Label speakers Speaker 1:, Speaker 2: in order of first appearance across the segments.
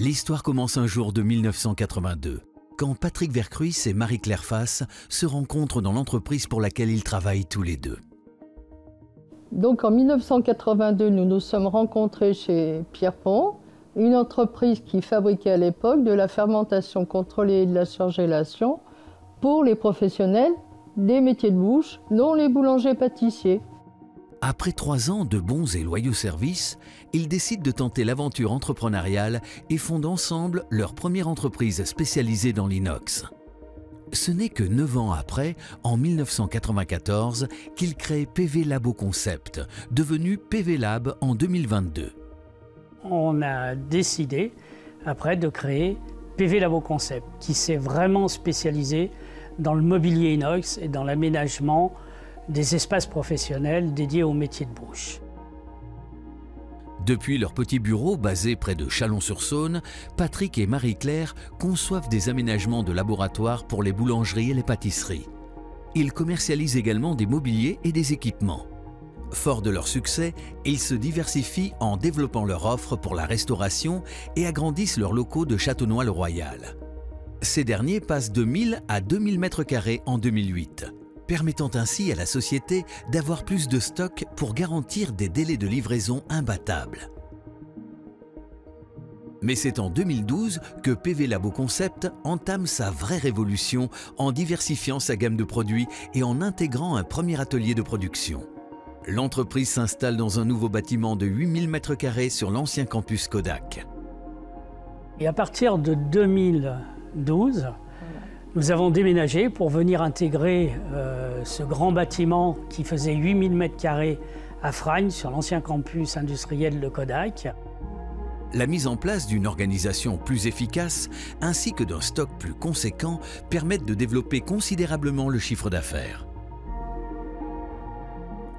Speaker 1: L'histoire commence un jour de 1982, quand Patrick Vercruys et Marie-Claire Fasse se rencontrent dans l'entreprise pour laquelle ils travaillent tous les deux.
Speaker 2: Donc en 1982, nous nous sommes rencontrés chez Pierrepont, une entreprise qui fabriquait à l'époque de la fermentation contrôlée et de la surgélation pour les professionnels des métiers de bouche, dont les boulangers-pâtissiers.
Speaker 1: Après 3 ans de bons et loyaux services, ils décident de tenter l'aventure entrepreneuriale et fondent ensemble leur première entreprise spécialisée dans l'inox. Ce n'est que 9 ans après, en 1994, qu'ils créent PV Labo Concept, devenu PV Lab en 2022.
Speaker 3: On a décidé après de créer PV Labo Concept, qui s'est vraiment spécialisé dans le mobilier inox et dans l'aménagement des espaces professionnels dédiés aux métiers de bouche.
Speaker 1: Depuis leur petit bureau basé près de Chalon-sur-Saône, Patrick et Marie-Claire conçoivent des aménagements de laboratoire pour les boulangeries et les pâtisseries. Ils commercialisent également des mobiliers et des équipements. Forts de leur succès, ils se diversifient en développant leur offre pour la restauration et agrandissent leurs locaux de Châtenois-le-Royal. Ces derniers passent de 1000 à 2000 m² en 2008. Permettant ainsi à la société d'avoir plus de stock pour garantir des délais de livraison imbattables. Mais c'est en 2012 que PV Labo Concept entame sa vraie révolution en diversifiant sa gamme de produits et en intégrant un premier atelier de production. L'entreprise s'installe dans un nouveau bâtiment de 8000 m² sur l'ancien campus Kodak.
Speaker 3: Et à partir de 2012, nous avons déménagé pour venir intégrer ce grand bâtiment qui faisait 8000 m² à Fragnes, sur l'ancien campus industriel de Kodak.
Speaker 1: La mise en place d'une organisation plus efficace ainsi que d'un stock plus conséquent permettent de développer considérablement le chiffre d'affaires.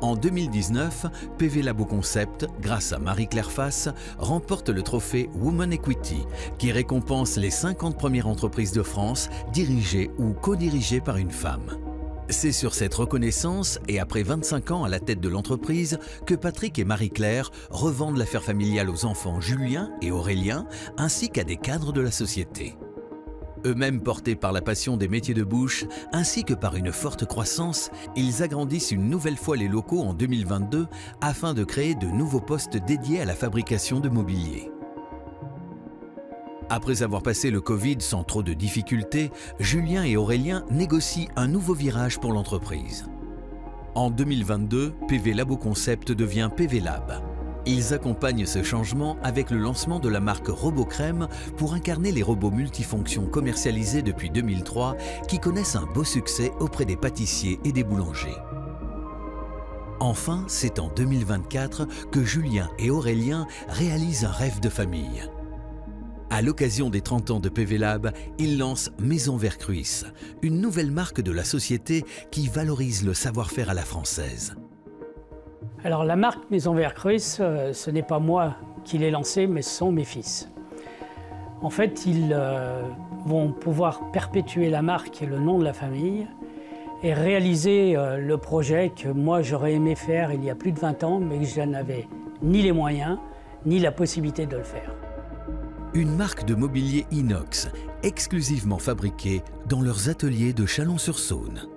Speaker 1: En 2019, PV Labo Concept, grâce à Marie-Claire Fasse, remporte le trophée Women Equity, qui récompense les 50 premières entreprises de France dirigées ou co-dirigées par une femme. C'est sur cette reconnaissance et après 25 ans à la tête de l'entreprise que Patrick et Marie-Claire revendent l'affaire familiale aux enfants Julien et Aurélien, ainsi qu'à des cadres de la société. Eux-mêmes portés par la passion des métiers de bouche, ainsi que par une forte croissance, ils agrandissent une nouvelle fois les locaux en 2022 afin de créer de nouveaux postes dédiés à la fabrication de mobilier. Après avoir passé le Covid sans trop de difficultés, Julien et Aurélien négocient un nouveau virage pour l'entreprise. En 2022, PV Labo Concept devient PV Lab. Ils accompagnent ce changement avec le lancement de la marque RoboCrème pour incarner les robots multifonctions commercialisés depuis 2003 qui connaissent un beau succès auprès des pâtissiers et des boulangers. Enfin, c'est en 2024 que Julien et Aurélien réalisent un rêve de famille. À l'occasion des 30 ans de PV Lab, ils lancent Maison Vercruys, une nouvelle marque de la société qui valorise le savoir-faire à la française.
Speaker 3: Alors la marque Maison Vercruys, ce n'est pas moi qui l'ai lancée, mais ce sont mes fils. En fait, ils vont pouvoir perpétuer la marque et le nom de la famille et réaliser le projet que moi j'aurais aimé faire il y a plus de 20 ans, mais que je n'avais ni les moyens, ni la possibilité de le faire.
Speaker 1: Une marque de mobilier inox, exclusivement fabriquée dans leurs ateliers de Chalon-sur-Saône.